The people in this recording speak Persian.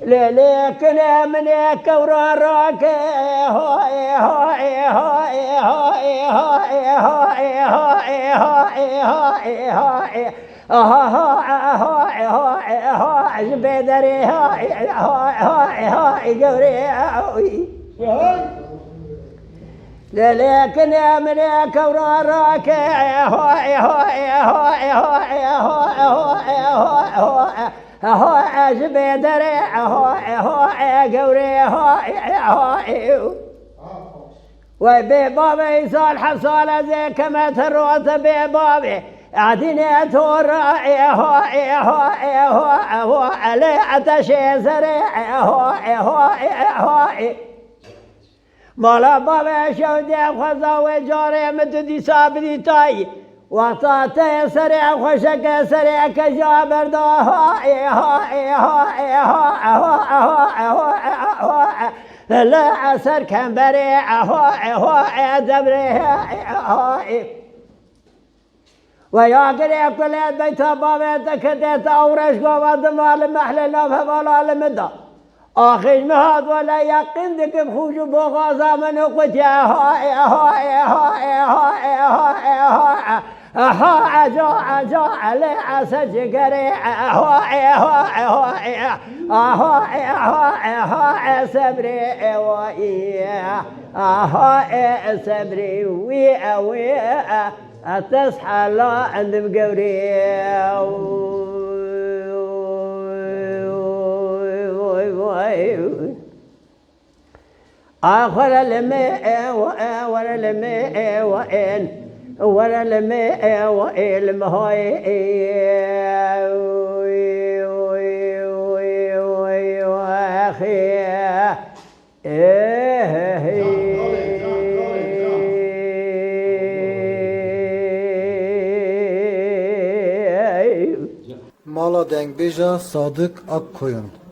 ليلكنا منك وراك هاي هاي هاي هاي هاي هاي هاي هاي هاي هاي هاي هاي بدري هاي هاي هاي هاي قوري ليلكنا منك وراك هاي هاي هاي هاي هاي هاي هاي بدري هاي هاي قوري هاي وببابي صالح صالح زي كما تروت ببابي اعطيني تراعي هاي هاي هاي لا تشي سريع هاي هاي هاي مالا بابي شودي خزاوي جاري مددي سابدي تاي وطاتي سريع خوشك سريع كجابر دا هاي هاي هاي هاي هاي لا عسر كان بريع هاي هاي دبري هاي هاي ويا قريب كل بيت بابي تكديت اورش قواد مال محل نفه ولا لمده آخر مهاد ولا يقين ذك بخوش بغازا من قتيا هاي هاي هاي هاي هاي هاي جا علي عسج قريع هاي هاي هاي هاي هاي سبري ويا هاي سبري ويا تصحى لا عند مقوري آخر الماء ولا الماء وإن ولا الماء وإن هاي أخي Mala Dengbija Sadık Akkoyun